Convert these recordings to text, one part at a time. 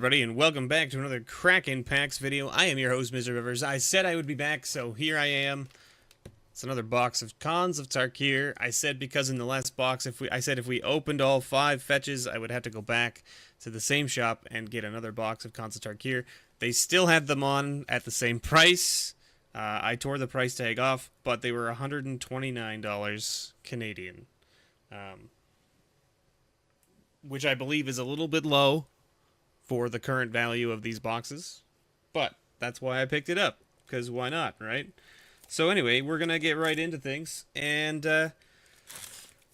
everybody, and welcome back to another Kraken Packs video. I am your host, MrBevers. I said I would be back, so here I am. It's another box of Cons of Tarkir. I said because in the last box, if we opened all 5 fetches, I would have to go back to the same shop and get another box of Cons of Tarkir. They still had them on at the same price. I tore the price tag off, but they were $129 Canadian. Which I believe is a little bit low for the current value of these boxes, but that's why I picked it up, because why not, right? So anyway, we're gonna get right into things, and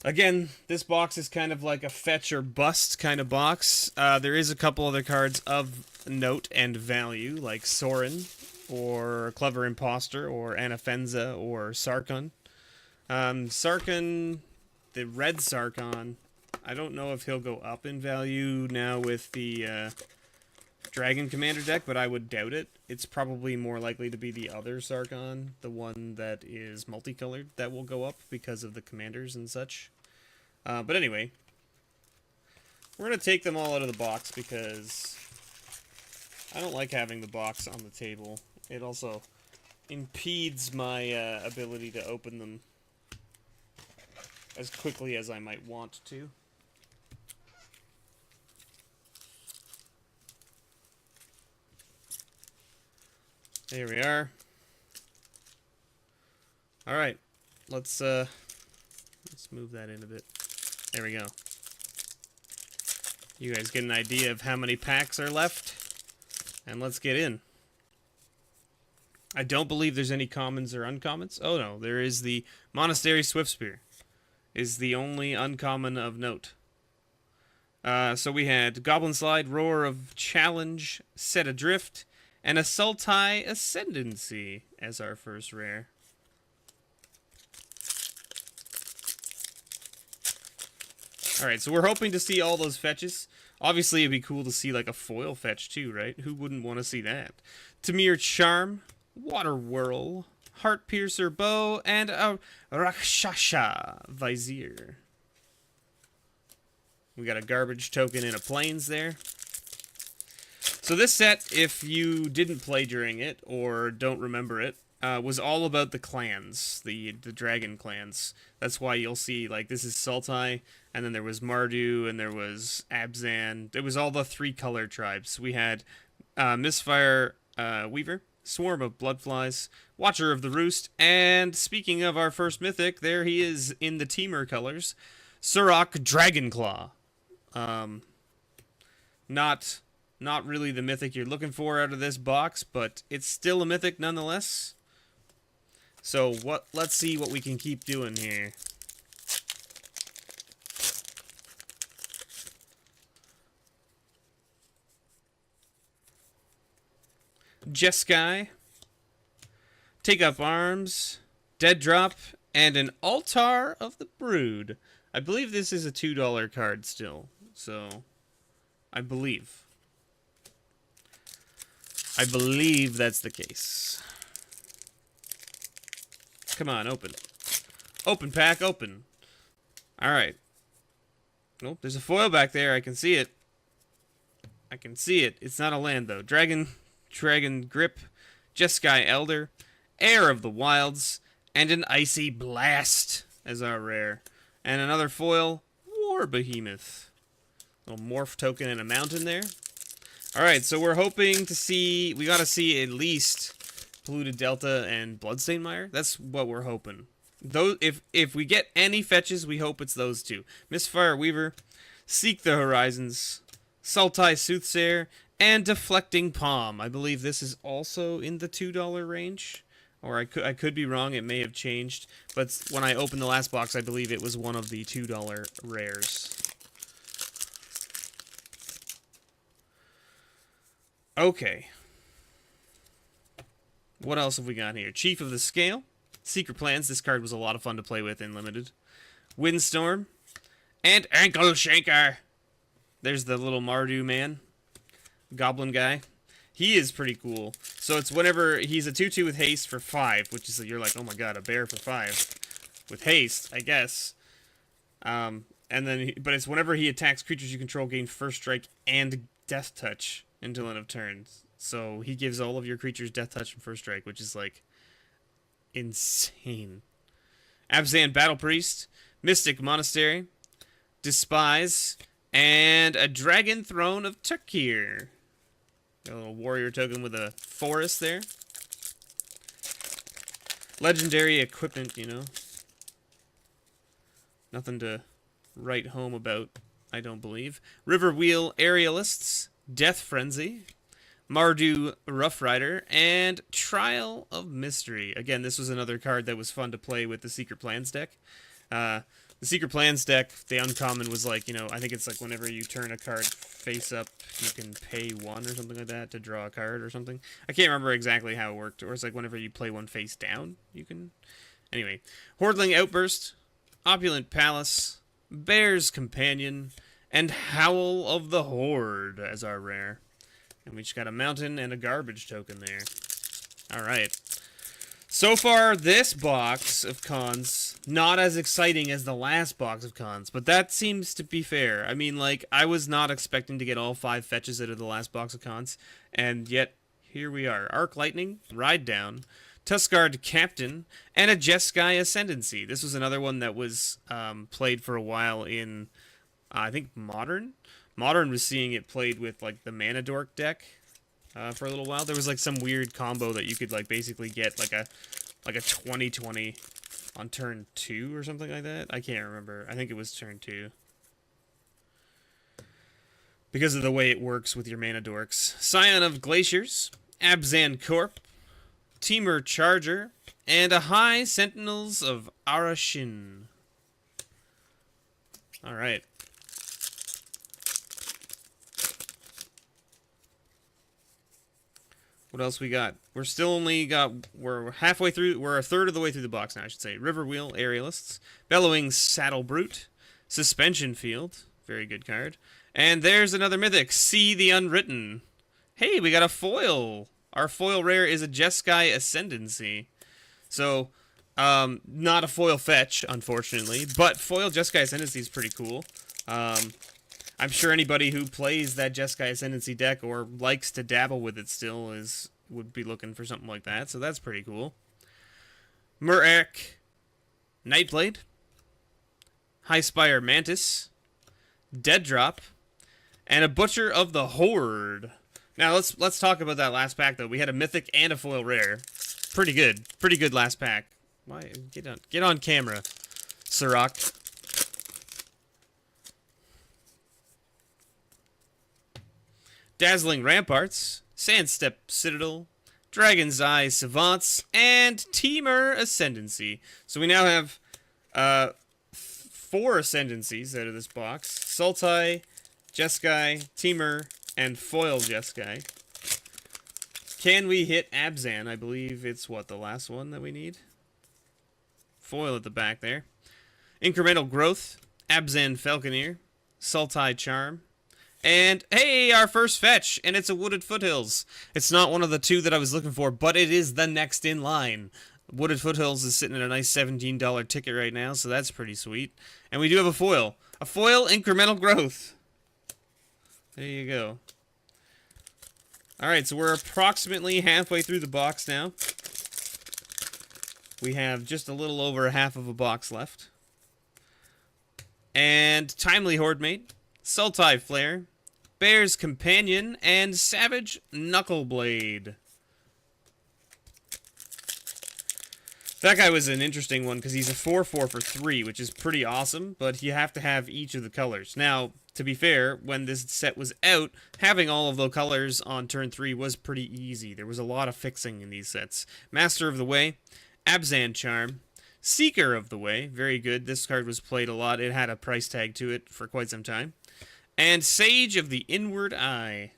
again, this box is kind of like a fetch or bust kind of box. There is a couple other cards of note and value, like Sorin, or Clever Imposter, or Anafenza, or Sarkon. Sarkon, the red Sarkon, I don't know if he'll go up in value now with the Dragon Commander deck, but I would doubt it. It's probably more likely to be the other Sarkon, the one that is multicolored, that will go up because of the commanders and such. But anyway, we're going to take them all out of the box because I don't like having the box on the table. It also impedes my ability to open them as quickly as I might want to. There we are. All right, let's move that in a bit. There we go. You guys get an idea of how many packs are left, and let's get in. I don't believe there's any commons or uncommons. Oh no, there is the Monastery Swiftspear. Is the only uncommon of note. So we had Goblin Slide, Roar of Challenge, Set Adrift, and a Sultai Ascendancy as our first rare. Alright, so we're hoping to see all those fetches. Obviously, it'd be cool to see like a foil fetch too, right? Who wouldn't want to see that? Tamir Charm, Water Whirl, Heart Piercer Bow, and a Rakshasha Vizier. We got a garbage token in a Plains there. So this set, if you didn't play during it or don't remember it, was all about the clans, the dragon clans. That's why you'll see, like, this is Sultai, and then there was Mardu, and there was Abzan. It was all the 3-color tribes. We had Misfire Weaver, Swarm of Bloodflies, Watcher of the Roost, and speaking of our first mythic, there he is in the Temur colors, Surrak Dragonclaw. Not really the mythic you're looking for out of this box, but it's still a mythic nonetheless. So let's see what we can keep doing here. Jeskai, Take Up Arms, Dead Drop, and an Altar of the Brood. I believe this is a $2 card still, so I believe that's the case. Come on, open. Open, pack, open. Alright. Nope, there's a foil back there. I can see it. I can see it. It's not a land, though. Dragon Grip, Jeskai Elder, Heir of the Wilds, and an Icy Blast as our rare. And another foil, War Behemoth. Little morph token and a mountain there. Alright, so we're hoping to see, we gotta see at least Polluted Delta and Bloodstained Mire. That's what we're hoping. Those, if we get any fetches, we hope it's those two. Misfire Weaver, Seek the Horizons, Sultai Soothsayer, and Deflecting Palm. I believe this is also in the $2 range. Or I could be wrong, it may have changed. But when I opened the last box, I believe it was one of the $2 rares. Okay. What else have we got here? Chief of the Scale, Secret Plans. This card was a lot of fun to play with in Limited. Windstorm, and Ankle Shaker. There's the little Mardu man. Goblin guy. He is pretty cool. So it's whenever he's a 2/2 with haste for 5, which is, you're like, oh my god, a bear for 5 with haste, I guess. And then, but it's whenever he attacks creatures you control, gain first strike and death touch until end of turn. So he gives all of your creatures death touch from first strike, which is like insane. Abzan Battle Priest, Mystic Monastery, Despise, and a Dragon Throne of Tarkir. Got a little warrior token with a forest there. Legendary equipment, you know. Nothing to write home about, I don't believe. Riverwheel Aerialists, Death Frenzy, Mardu Rough Rider, and Trial of Mystery. Again, this was another card that was fun to play with the Secret Plans deck. The Secret Plans deck, the uncommon was like, you know, I think it's like whenever you turn a card face up, you can pay 1 or something like that to draw a card or something. I can't remember exactly how it worked. Or it's like whenever you play one face down, you can... Anyway, Hordling Outburst, Opulent Palace, Bear's Companion, and Howl of the Horde as our rare. And we just got a mountain and a garbage token there. Alright. So far, this box of cons, not as exciting as the last box of cons, but that seems to be fair. I mean, like, I was not expecting to get all 5 fetches out of the last box of cons, and yet, here we are. Arc Lightning, Ride Down, Tuskguard Captain, and a Jeskai Ascendancy. This was another one that was played for a while in, I think, Modern? Modern was seeing it played with, like, the Mana Dork deck. For a little while. There was like some weird combo that you could like basically get like a 20/20 on turn 2 or something like that. I can't remember. I think it was turn 2. Because of the way it works with your mana dorks. Scion of Glaciers, Abzan Corp, Temur Charger, and a High Sentinels of Arashin. Alright. What else we got? We're halfway through, we're a third of the way through the box now, I should say. Riverwheel Aerialists, Bellowing Saddle Brute, Suspension Field, very good card. And there's another mythic, See the Unwritten. Hey, we got a foil. Our foil rare is a Jeskai Ascendancy. So, not a foil fetch, unfortunately, but foil Jeskai Ascendancy is pretty cool. I'm sure anybody who plays that Jeskai Ascendancy deck or likes to dabble with it still would be looking for something like that, so that's pretty cool. Murak, Nightblade, Highspire Mantis, Dead Drop, and a Butcher of the Horde. Now let's talk about that last pack though. We had a mythic and a foil rare. Pretty good last pack. Why get on camera, Sirach. Dazzling Ramparts, Sandstep Citadel, Dragon's Eye Savants, and Temur Ascendancy. So we now have 4 Ascendancies out of this box. Sultai, Jeskai, Temur, and Foil Jeskai. Can we hit Abzan? I believe it's, what, the last one that we need? Foil at the back there. Incremental Growth, Abzan Falconeer, Sultai Charm, and, hey, our first fetch, and it's a Wooded Foothills. It's not one of the 2 that I was looking for, but it is the next in line. Wooded Foothills is sitting at a nice $17 ticket right now, so that's pretty sweet. And we do have a foil. A foil Incremental Growth. There you go. Alright, so we're approximately halfway through the box now. We have just a little over half of a box left. And Timely Hordemate, Sultai Flare, Bear's Companion, and Savage Knuckleblade. That guy was an interesting one because he's a 4/4 for 3, which is pretty awesome, but you have to have each of the colors. Now, to be fair, when this set was out, having all of the colors on turn 3 was pretty easy. There was a lot of fixing in these sets. Master of the Way, Abzan Charm, Seeker of the Way, very good. This card was played a lot. It had a price tag to it for quite some time. And Sage of the Inward Eye.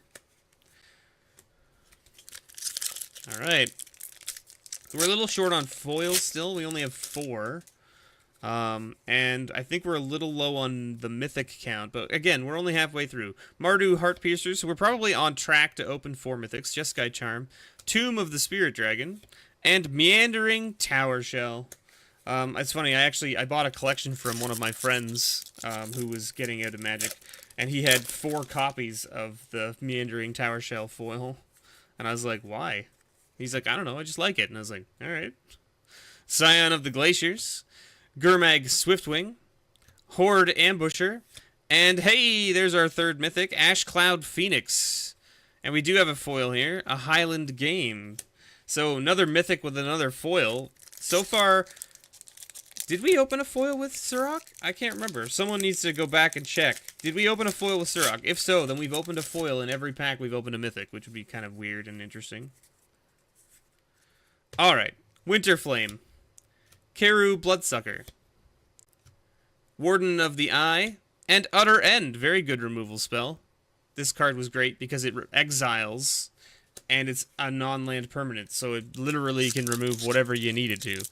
Alright. We're a little short on foils still. We only have 4. And I think we're a little low on the mythic count. But again, we're only halfway through. Mardu Heart Piercers. So we're probably on track to open 4 mythics. Jeskai Charm, Tomb of the Spirit Dragon, and Meandering Tower Shell. It's funny, I bought a collection from one of my friends who was getting out of Magic, and he had 4 copies of the Meandering Tower Shell foil. And I was like, why? He's like, I don't know, I just like it. And I was like, alright. Scion of the Glaciers, Gurmag Swiftwing, Horde Ambusher, and hey, there's our 3rd mythic, Ash Cloud Phoenix. And we do have a foil here, a Highland Game. So another mythic with another foil. So far, did we open a foil with Surrak? I can't remember. Someone needs to go back and check. Did we open a foil with Surrak? If so, then we've opened a foil in every pack we've opened a mythic, which would be kind of weird and interesting. Alright, Winterflame, Keru Bloodsucker, Warden of the Eye, and Utter End. Very good removal spell. This card was great because it exiles, and it's a non-land permanent, so it literally can remove whatever you need it to.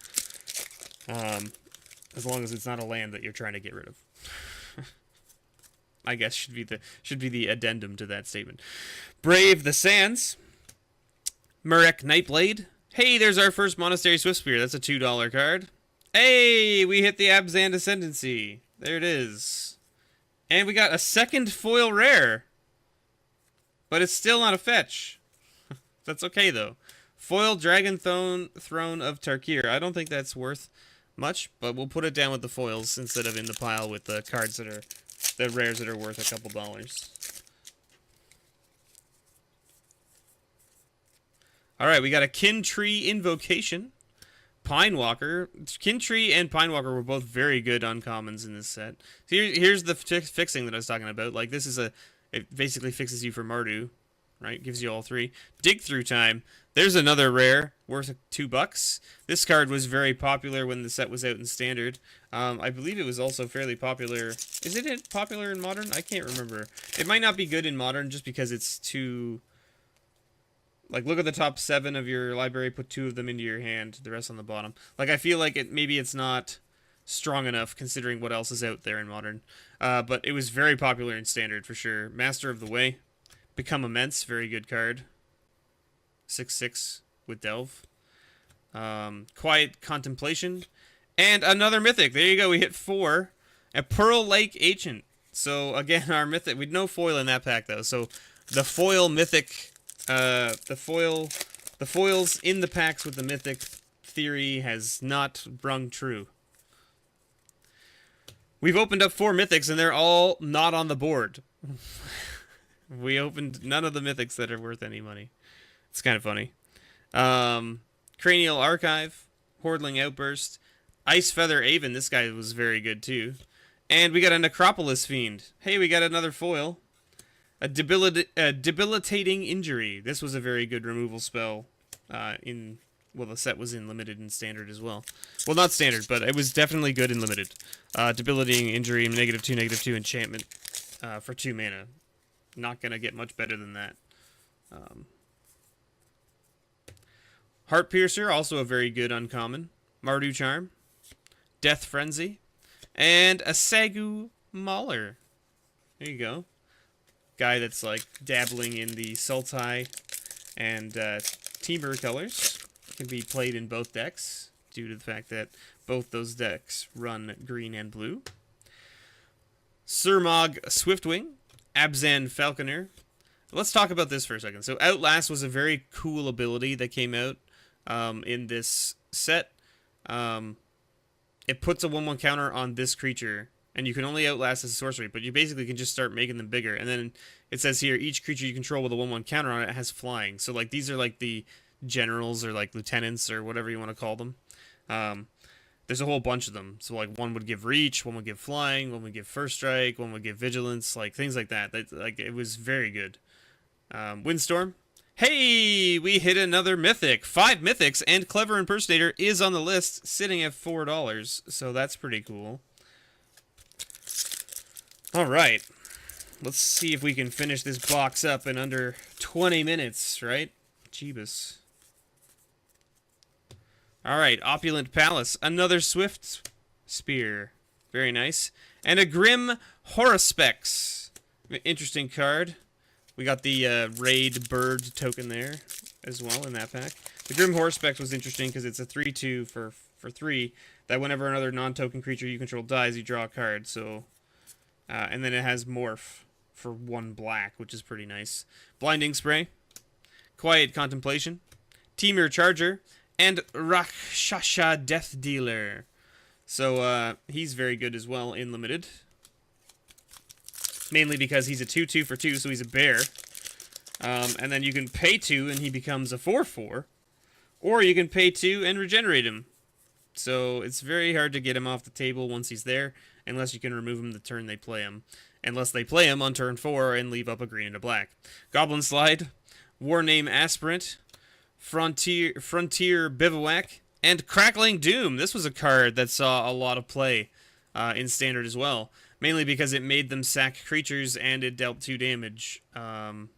As long as it's not a land that you're trying to get rid of. I guess should be the addendum to that statement. Brave the Sands, Murek Nightblade. Hey, there's our first Monastery Swiftspear. That's a $2 card. Hey, we hit the Abzan Ascendancy. There it is. And we got a second foil rare. But it's still not a fetch. That's okay, though. Foil Dragon Throne of Tarkir. I don't think that's worth much, but we'll put it down with the foils instead of in the pile with the cards that are... the rares that are worth a couple dollars. Alright, we got a Kin Tree Invocation. Pine Walker. Kin Tree and Pine Walker were both very good uncommons in this set. Here's the fixing that I was talking about. Like, this is it basically fixes you for Mardu, right? Gives you all 3. Dig Through Time. There's another rare worth $2. This card was very popular when the set was out in Standard. I believe it was also fairly popular. Is it popular in Modern? I can't remember. It might not be good in Modern just because it's too... Like, look at the top 7 of your library, put 2 of them into your hand, the rest on the bottom. Like, I feel like maybe it's not strong enough considering what else is out there in Modern. But it was very popular in Standard for sure. Master of the Way. Become Immense, very good card. 6/6 with Delve. Quiet Contemplation. And another mythic. There you go, we hit 4. A Pearl Lake Ancient. So, again, our mythic... We'd no foil in that pack, though. So, the foil mythic... the foils in the packs with the mythic theory has not rung true. We've opened up 4 mythics, and they're all not on the board. We opened none of the mythics that are worth any money. It's kind of funny. Cranial Archive, Hordling Outburst, Ice Feather Aven. This guy was very good, too. And we got a Necropolis Fiend. Hey, we got another foil. A Debilitating Injury. This was a very good removal spell well, the set was in Limited and Standard as well. Well, not Standard, but it was definitely good in Limited. Debilitating Injury, -2/-2 enchantment for 2 mana. Not going to get much better than that. Heart Piercer, also a very good uncommon. Mardu Charm. Death Frenzy. And a Sagu Mauler. There you go. Guy that's like dabbling in the Sultai and Temur colors. Can be played in both decks due to the fact that both those decks run green and blue. Surmog Swiftwing, Abzan Falconer. Let's talk about this for a second. So Outlast was a very cool ability that came out in this set. It puts a 1/1 counter on this creature. And you can only outlast as a sorcery, but you basically can just start making them bigger. And then it says here, each creature you control with a 1/1 counter on it has flying. So like these are like the generals or like lieutenants or whatever you want to call them. There's a whole bunch of them. So like one would give reach, one would give flying, one would give first strike, one would give vigilance, like things like that. Like it was very good. Windstorm. Hey, we hit another mythic. 5 mythics, and Clever Impersonator is on the list, sitting at $4. So that's pretty cool. Alright, let's see if we can finish this box up in under 20 minutes, right? Jeebus. Alright, Opulent Palace, another Swift Spear. Very nice. And a Grim Horospex. Interesting card. We got the Raid Bird token there as well in that pack. The Grim Horospex was interesting because it's a 3/2 for 3 that whenever another non-token creature you control dies, you draw a card. So, and then it has Morph for 1 black, which is pretty nice. Blinding Spray, Quiet Contemplation, Temur Charger, and Rakshasha Death Dealer. So he's very good as well in Limited. Mainly because he's a 2/2 for 2, so he's a bear. And then you can pay 2 and he becomes a 4/4. Or you can pay 2 and regenerate him. So it's very hard to get him off the table once he's there, unless you can remove him the turn they play him. Unless they play him on turn 4 and leave up a green and a black. Goblin Slide, Warname Aspirant, Frontier Bivouac, and Crackling Doom. This was a card that saw a lot of play in Standard as well. Mainly because it made them sack creatures and it dealt 2 damage. But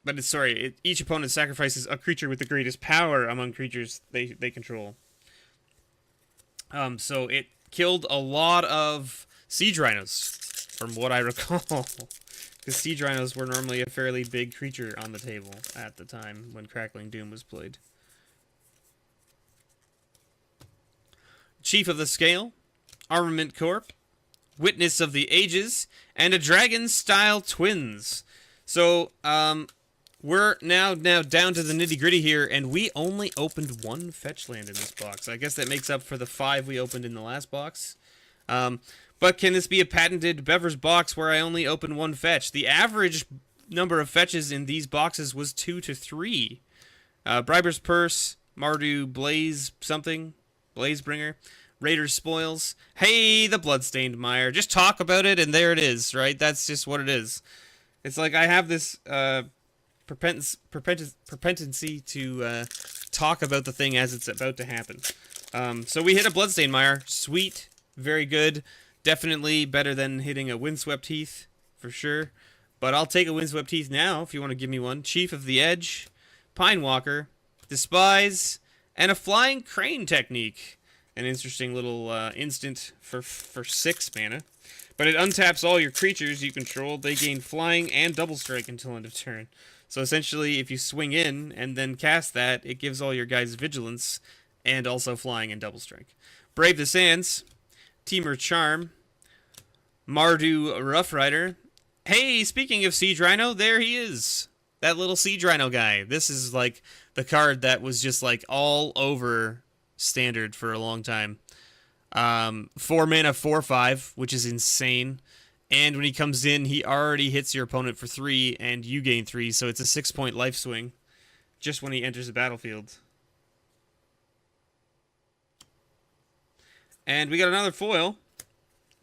it's, sorry, each opponent sacrifices a creature with the greatest power among creatures they control. So it killed a lot of Siege Rhinos, from what I recall. Because Siege Rhinos were normally a fairly big creature on the table at the time when Crackling Doom was played. Chief of the Scale, Armament Corp, Witness of the Ages, and a Dragon-style Twins. So, we're now down to the nitty-gritty here, and we only opened 1 fetch land in this box. I guess that makes up for the 5 we opened in the last box. But can this be a patented Bevers box where I only open 1 fetch? The average number of fetches in these boxes was 2 to 3. Briber's Purse, Mardu Blaze something, Blazebringer, Raider's Spoils. Hey, the Bloodstained Mire. Just talk about it, and there it is, right? That's just what it is. It's like I have this propensity to talk about the thing as it's about to happen. So we hit a Bloodstained Mire. Sweet. Very good. Definitely better than hitting a Windswept Heath, for sure. But I'll take a Windswept Heath now, if you want to give me one. Chief of the Edge, Pine Walker, Despise, and a Flying Crane Technique. An interesting little instant for 6 mana. But it untaps all your creatures you control. They gain Flying and Double Strike until end of turn. So essentially, if you swing in and then cast that, it gives all your guys Vigilance and also Flying and Double Strike. Brave the Sands, Temur Charm, Mardu Rough Rider. Hey, speaking of Siege Rhino, there he is. That little Siege Rhino guy. This is like the card that was just like all over Standard for a long time. 4 mana 4/5, which is insane. And when he comes in, he already hits your opponent for 3 and you gain 3, so it's a 6-point life swing just when he enters the battlefield. And we got another foil,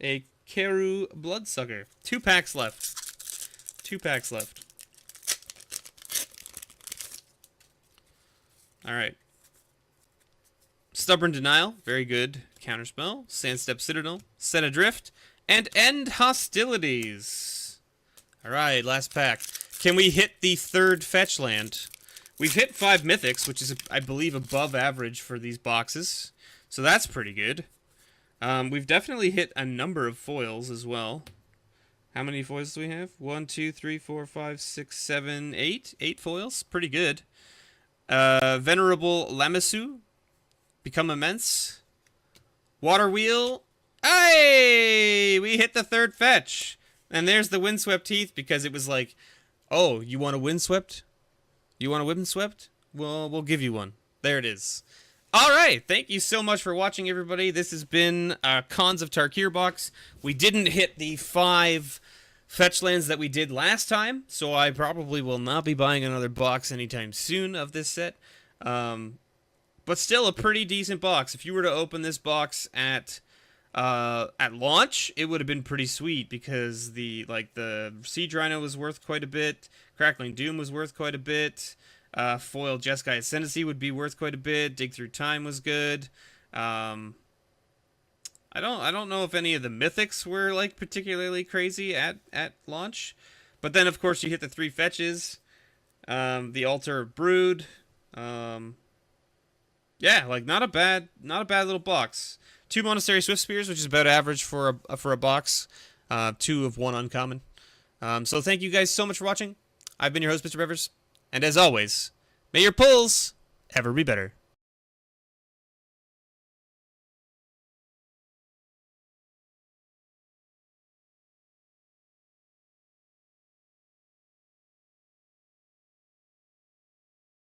a Keru Bloodsucker. 2 packs left. 2 packs left. Alright. Stubborn Denial, very good. Counterspell, Sandstep Citadel, Set Adrift, and End Hostilities. Alright, last pack. Can we hit the 3rd fetch land? We've hit 5 mythics, which is, I believe, above average for these boxes. So that's pretty good. We've definitely hit a number of foils as well. How many foils do we have? 1, 2, 3, 4, 5, 6, 7, 8. 8 foils. Pretty good. Venerable Lamassu. Become Immense. Water Wheel. Hey! We hit the 3rd fetch. And there's the Windswept Heath because it was like, oh, you want a Windswept? You want a Windswept? Well, we'll give you one. There it is. All right. Thank you so much for watching, everybody. This has been Cons of Tarkir box. We didn't hit the 5 fetch lands that we did last time, so I probably will not be buying another box anytime soon of this set. But still a pretty decent box. If you were to open this box at launch, it would have been pretty sweet because the Siege Rhino was worth quite a bit. Crackling Doom was worth quite a bit. Foil Jeskai Ascendancy would be worth quite a bit. Dig Through Time was good. I don't know if any of the mythics were like particularly crazy at launch. But then of course you hit the 3 fetches. The Altar of Brood. Yeah, like not a bad little box. 2 Monastery Swift Spears, which is about average for a box. 2 of 1 uncommon. So thank you guys so much for watching. I've been your host, MrBevers, and as always, may your pulls ever be better.